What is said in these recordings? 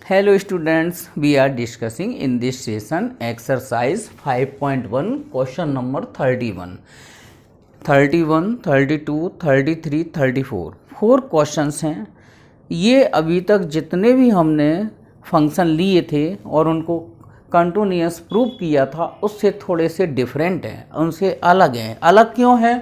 Hello students, we are discussing in this session exercise 5.1 question number 31, 32, 33, 34 four questions हैं। ये अभी तक जितने भी हमने फंक्शन लिए थे और उनको कंटिन्यूअस प्रूव किया था उससे थोड़े से डिफरेंट हैं, उनसे अलग हैं। अलग क्यों है?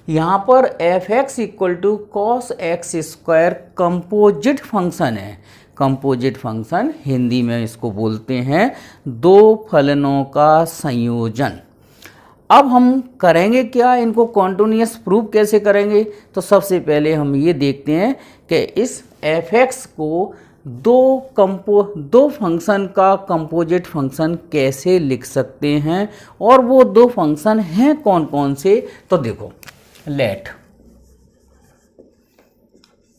यहाँ पर f x equal to cos x square composite function है। कंपोजिट फंक्शन हिंदी में इसको बोलते हैं दो फलनों का संयोजन। अब हम करेंगे क्या, इनको कॉन्टिन्यूअस प्रूव कैसे करेंगे? तो सबसे पहले हम ये देखते हैं कि इस एफ एक्स को दो फंक्शन का कंपोजिट फंक्शन कैसे लिख सकते हैं और वो दो फंक्शन हैं कौन कौन से। तो देखो, लेट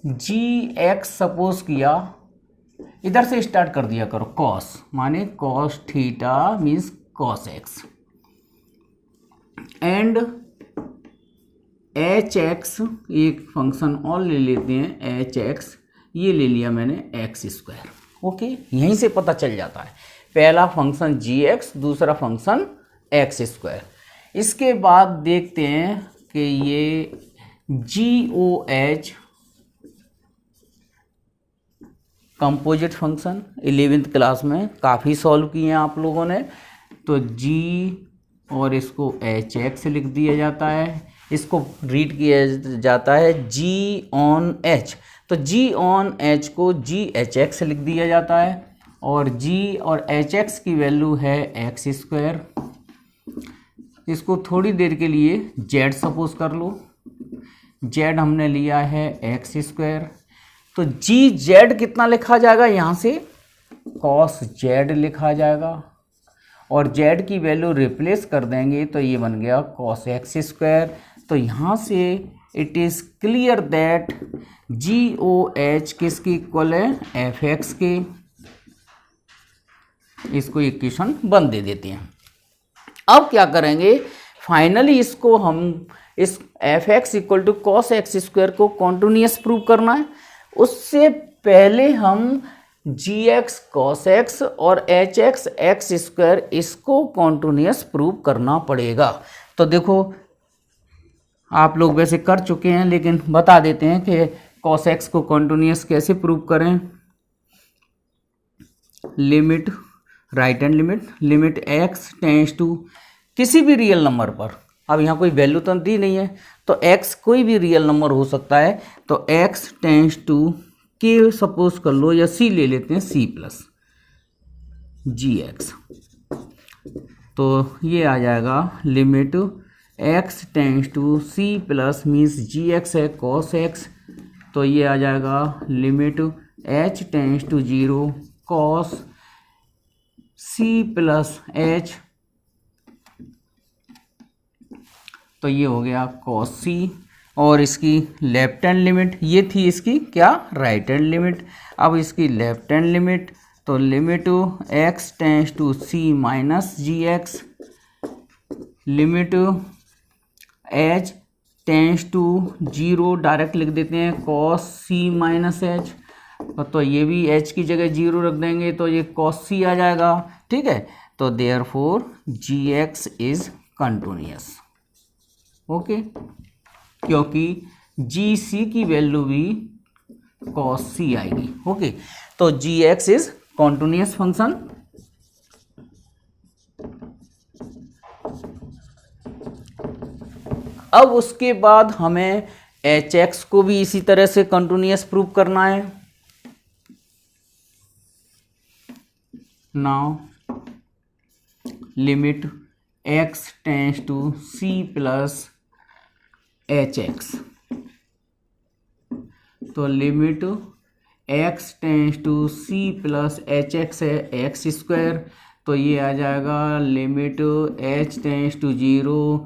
जी एक्स सपोज किया, इधर से स्टार्ट कर दिया करो, कॉस माने cos theta means cos x, and h x एक फंक्शन और ले लेते हैं, एच एक्स ये ले लिया मैंने एक्स स्क्वायर। ओके, यहीं से पता चल जाता है पहला फंक्शन जी एक्स, दूसरा फंक्शन एक्स स्क्वायर। इसके बाद देखते हैं कि ये g o h composite function 11th class में काफ़ी सॉल्व किए हैं आप लोगों ने। तो जी और इसको एच एक्स लिख दिया जाता है, इसको रीड किया जाता है जी ऑन एच। तो जी ऑन एच को जी एच एक्स लिख दिया जाता है और जी और एच एक्स की वैल्यू है एक्स स्क्वायर। इसको थोड़ी देर के लिए जेड सपोज कर लो, जेड हमने लिया है एक्स स्क्वायर। तो जी जेड कितना लिखा जाएगा, यहाँ से कॉस जेड लिखा जाएगा और जेड की वैल्यू रिप्लेस कर देंगे तो ये बन गया कॉस एक्स स्क्वायर। तो यहाँ से it is clear that g o h किसकी इक्वल है, एफ एक्स के। इसको इक्वेशन 1 दे देते हैं। अब क्या करेंगे, फाइनली इसको हम इस f x equal to cos x square को कॉन्टिन्यूअस प्रूव करना है। उससे पहले हम जी एक्स कॉस एक्स और एच एक्स एक्स स्क्वायर इसको कॉन्टिन्यूअस प्रूव करना पड़ेगा। तो देखो, आप लोग वैसे कर चुके हैं लेकिन बता देते हैं कि कॉस एक्स को कॉन्टिन्यूअस कैसे प्रूव करें। Limit right hand limit x tends to किसी भी रियल नंबर पर, अब यहाँ कोई वैल्यू तो दी नहीं है तो x कोई भी रियल नंबर हो सकता है। तो x टेंड्स टू के सपोज कर लो या c ले लेते हैं, c प्लस जी एक्स। तो ये आ जाएगा limit x tends to c plus means g x है कॉस एक्स। तो ये आ जाएगा limit h tends to 0 cos c plus h। तो ये हो गया कॉस सी और इसकी लेफ्ट हैंड लिमिट, ये थी इसकी क्या, राइट हैंड लिमिट। अब इसकी लेफ्ट हैंड लिमिट, तो limit x tends to c minus g x, limit h tends to 0 direct लिख देते हैं कॉस सी माइनस एच। तो ये भी एच की जगह 0 रख देंगे तो ये कॉस सी आ जाएगा। ठीक है, तो therefore g x is continuous. Okay, क्योंकि जी सी की वैल्यू भी कॉस सी आएगी। ओके, तो जी एक्स इज कॉन्टिन्यूअस फंक्शन। अब उसके बाद हमें एच एक्स को भी इसी तरह से कंटिन्यूअस प्रूव करना है। Now limit x tends to c plus h x. तो limit x tends to c plus h x है एक्स स्क्वायर। तो ये आ जाएगा limit h tends to 0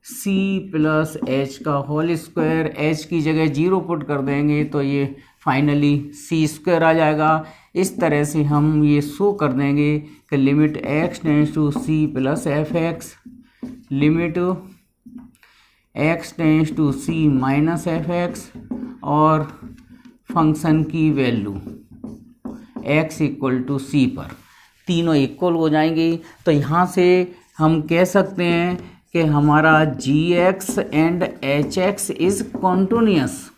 c plus h का होल स्क्वायर। एच की जगह 0 पुट कर देंगे तो ये फाइनली सी स्क्वायर आ जाएगा। इस तरह से हम ये शो कर देंगे कि limit x tends to c plus f x, limit x tends to c minus f x और फंक्शन की value x equal to c पर, तीनों इक्वल हो जाएंगी। तो यहाँ से हम कह सकते हैं कि हमारा gx and hx is continuous,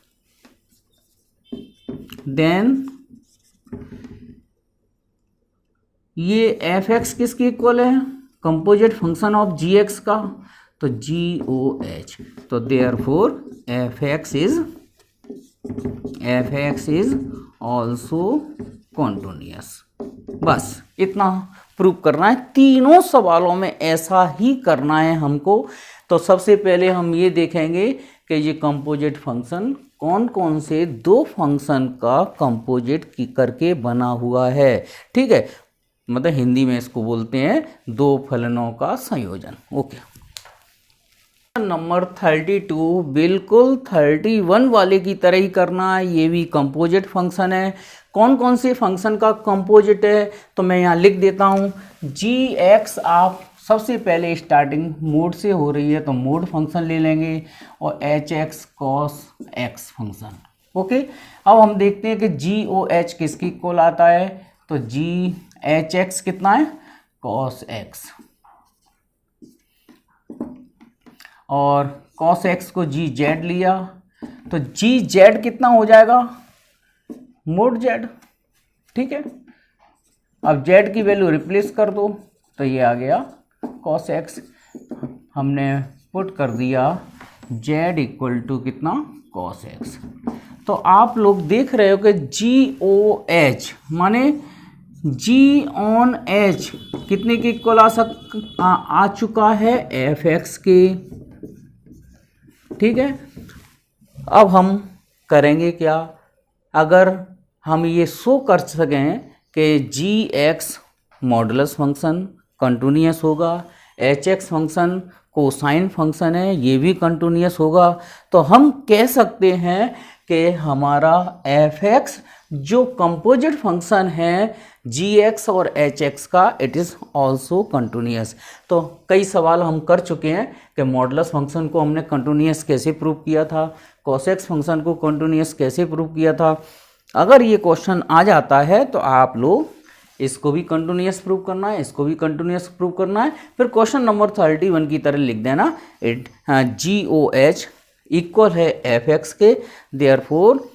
then ये fx किसके इक्वल है, कंपोजिट फंक्शन ऑफ gx का, तो GOH, तो therefore fx is also continuous. बस इतना प्रूव करना है, तीनों सवालों में ऐसा ही करना है हमको। तो सबसे पहले हम ये देखेंगे कि ये कंपोजिट फंक्शन कौन कौन से दो फंक्शन का कंपोजिट करके बना हुआ है, ठीक है, मतलब हिंदी में इसको बोलते हैं दो फलनों का संयोजन। ओके, नंबर 32 बिल्कुल 31 वाले की तरह ही करना है, ये भी कंपोजिट फंक्शन है। कौन कौन से फंक्शन का कंपोजिट है, तो मैं यहाँ लिख देता हूँ। gx आप सबसे पहले स्टार्टिंग मोड से हो रही है तो मोड फंक्शन ले लेंगे, और hx cos x function. Okay, अब हम देखते हैं कि GOH किसकी इक्वल आता है, तो GHX कितना है, cos x, और cos x को GZ लिया तो GZ कितना हो जाएगा, मोड Z, ठीक है। अब Z की वैल्यू रिप्लेस कर दो तो ये आ गया cos x, हमने पुट कर दिया Z इक्वल टू कितना, cos x। तो आप लोग देख रहे हो कि GOH माने G ऑन H कितने के इक्वल आ चुका है, fx के, ठीक है। अब हम करेंगे क्या, अगर हम ये शो कर सकें कि gx मॉडुलस फंक्शन कंटिन्यूअस होगा, hx फंक्शन कोसाइन फंक्शन है ये भी कंटिन्यूअस होगा, तो हम कह सकते हैं कि हमारा fx जो कंपोजिट फंक्शन है gx और hx का, इट इज़ ऑल्सो कंटिन्यूअस। तो कई सवाल हम कर चुके हैं कि मॉडुलस फंक्शन को हमने कंटिन्यूअस कैसे प्रूव किया था, cos x फंक्शन को कंटिन्यूअस कैसे प्रूव किया था। अगर ये क्वेश्चन आ जाता है तो आप लोग इसको भी कंटिन्यूअस प्रूव करना है, इसको भी कंटिन्यूअस प्रूव करना है, फिर क्वेश्चन नंबर 31 की तरह लिख देना, इट GOH इक्वल है fx के, देयरफॉर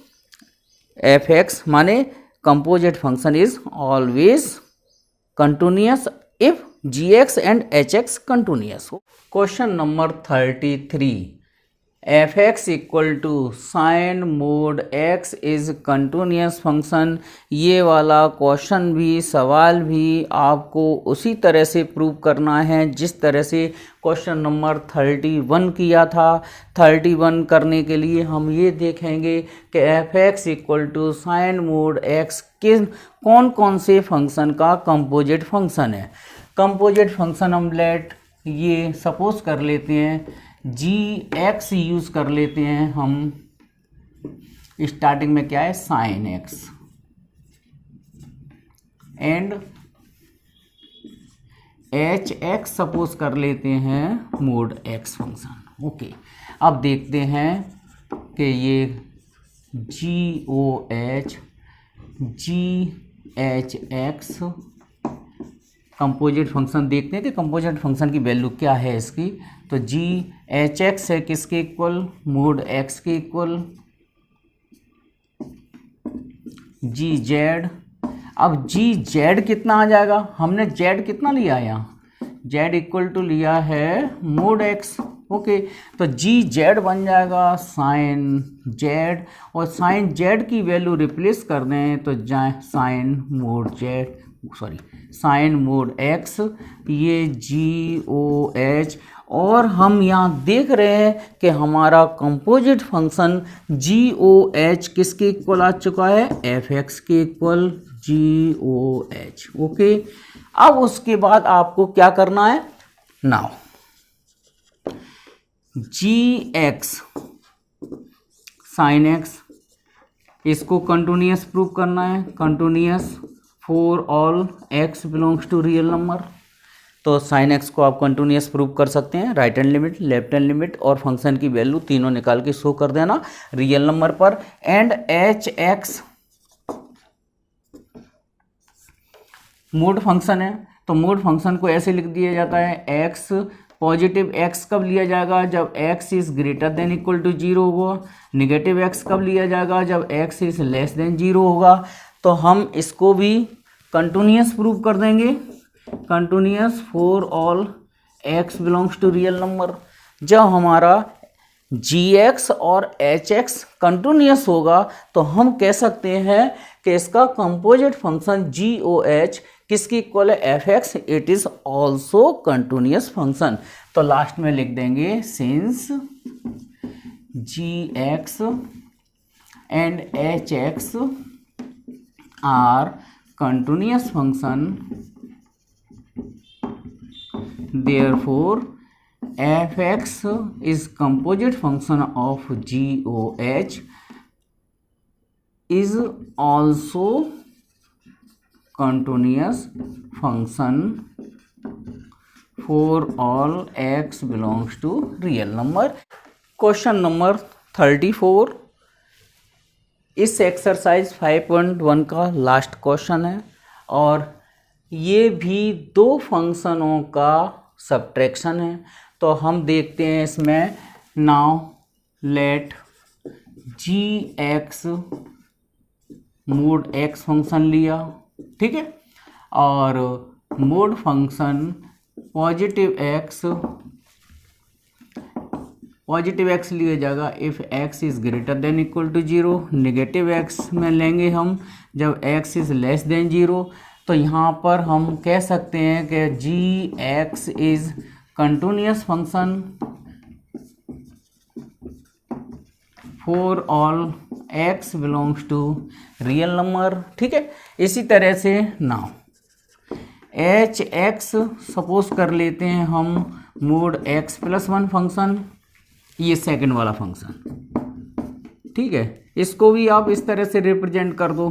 fx माने composite function is always continuous if gx and hx continuous हो। Question number 33, fx equal to sine mod x is continuous function. ये वाला क्वेश्चन भी, सवाल भी आपको उसी तरह से प्रूव करना है जिस तरह से क्वेश्चन नंबर 31 किया था। 31 करने के लिए हम ये देखेंगे कि fx equal to sine mod x कौन कौन से फंक्शन का कंपोजिट फंक्शन है। कंपोजिट फंक्शन हम ये सपोज कर लेते हैं gx यूज़ कर लेते हैं हम, स्टार्टिंग में क्या है sine x, and hx suppose कर लेते हैं मोड x फंक्शन। ओके, अब देखते हैं कि ये GOH GHX कंपोजिट फंक्शन देखते हैं कि कंपोजिट फंक्शन की वैल्यू क्या है इसकी। तो GHX है किसके इक्वल, मोड x के इक्वल, GZ। अब GZ कितना आ जाएगा, हमने Z कितना लिया यहाँ, Z इक्वल टू लिया है मोड x। ओके, तो GZ बन जाएगा साइन Z, और साइन Z की वैल्यू रिप्लेस कर दें तो जाए साइन मोड x, ये GOH। और हम यहाँ देख रहे हैं कि हमारा कंपोजिट फंक्शन GOH किसके इक्वल आ चुका है, fx के इक्वल GOH। ओके, अब उसके बाद आपको क्या करना है, नाउ GX साइन x इसको कंटिन्यूअस प्रूव करना है, continuous for all x belongs to real number. तो साइन x को आप कंटिन्यूअस प्रूव कर सकते हैं, right hand limit, left hand limit और फंक्शन की वैल्यू तीनों निकाल के शो कर देना रियल नंबर पर। एंड hx मोड फंक्शन है, तो मोड फंक्शन को ऐसे लिख दिया जाता है एक्स, पॉजिटिव एक्स कब लिया जाएगा, जब x is greater than equal to 0 होगा। निगेटिव एक्स कब लिया जाएगा, जब एक्स इज लेस देन 0 होगा। तो हम इसको भी कंटिन्यूअस प्रूव कर देंगे, continuous for all x belongs to real number. जब हमारा जी एक्स और एच एक्स कंटिन्यूअस होगा तो हम कह सकते हैं कि इसका composite function g o h किसकी इक्वल है, f x, it is also continuous function. तो लास्ट में लिख देंगे since g x and h x are continuous function, therefore fx is composite function of GOH is also continuous function for all x belongs to real number। Question number 34 इस exercise 5.1 का last question है और ये भी दो फंक्शनों का subtraction है। तो हम देखते हैं इसमें, नाउ लेट जी एक्स मोड एक्स फंक्शन लिया, ठीक है, और मोड फंक्शन पॉजिटिव एक्स लिया जाएगा if x is greater than equal to 0। Negative x में लेंगे हम जब एक्स इज़ लेस देन 0। तो यहाँ पर हम कह सकते हैं कि g x is continuous function for all x belongs to real number, ठीक है। इसी तरह से नाउ एच एक्स सपोज कर लेते हैं हम मोड एक्स प्लस 1 फंक्शन, ये सेकंड वाला फंक्शन, ठीक है। इसको भी आप इस तरह से रिप्रेजेंट कर दो।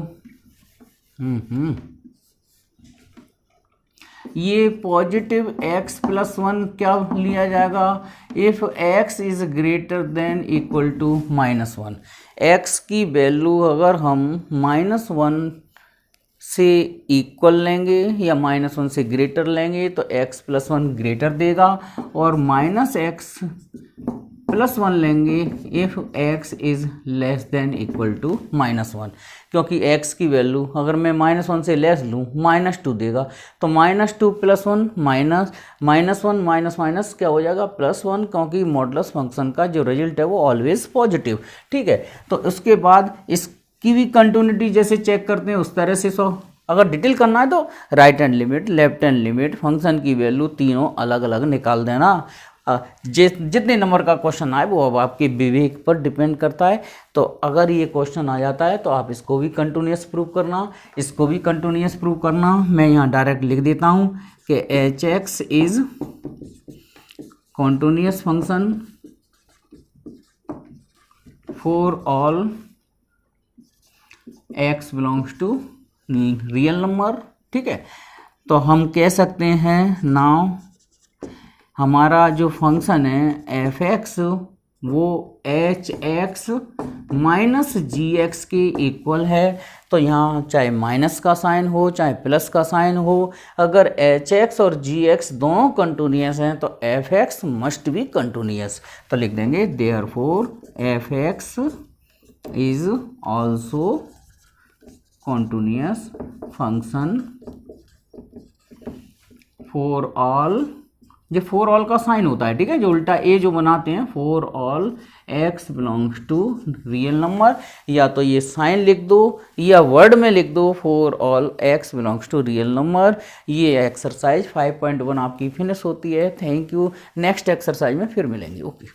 ये पॉजिटिव एक्स प्लस 1 क्या लिया जाएगा, if x is greater than equal to -1। X की वैल्यू अगर हम -1 से इक्वल लेंगे या -1 से ग्रेटर लेंगे तो x प्लस 1 ग्रेटर देगा, और -x प्लस 1 लेंगे if x is less than equal to -1, क्योंकि x की वैल्यू अगर मैं -1 से लेस लूँ -2 देगा। तो -2 प्लस 1 -1 माइनस क्या हो जाएगा, +1, क्योंकि मॉडुलस फंक्शन का जो रिजल्ट है वो ऑलवेज पॉजिटिव, ठीक है। तो उसके बाद इसकी भी कंटिन्यूटी जैसे चेक करते हैं उस तरह से। अगर डिटेल करना है तो right hand limit, left hand limit, function की वैल्यू तीनों अलग अलग निकाल देना। जितने नंबर का क्वेश्चन आए वो अब आपके विवेक पर डिपेंड करता है। तो अगर ये क्वेश्चन आ जाता है तो आप इसको भी कंटिन्यूअस प्रूव करना, इसको भी कंटिन्यूअस प्रूव करना। मैं यहाँ डायरेक्ट लिख देता हूँ कि h x is continuous function for all x belongs to real number, ठीक है। तो हम कह सकते हैं नाउ हमारा जो फंक्शन है एफ एक्स वो H x minus g x के इक्वल है। तो यहाँ चाहे माइनस का साइन हो चाहे प्लस का साइन हो, अगर एच एक्स और जी एक्स दोनों कंटिन्यूअस हैं तो F x must be continuous. तो लिख देंगे therefore F x is also continuous function for all, ये फॉर ऑल का साइन होता है, ठीक है, जो उल्टा ए जो बनाते हैं, for all x belongs to real number, या तो ये साइन लिख दो या वर्ड में लिख दो for all x belongs to real number. ये एक्सरसाइज 5.1 आपकी फिनिश होती है। Thank you. नेक्स्ट एक्सरसाइज में फिर मिलेंगे। ओके।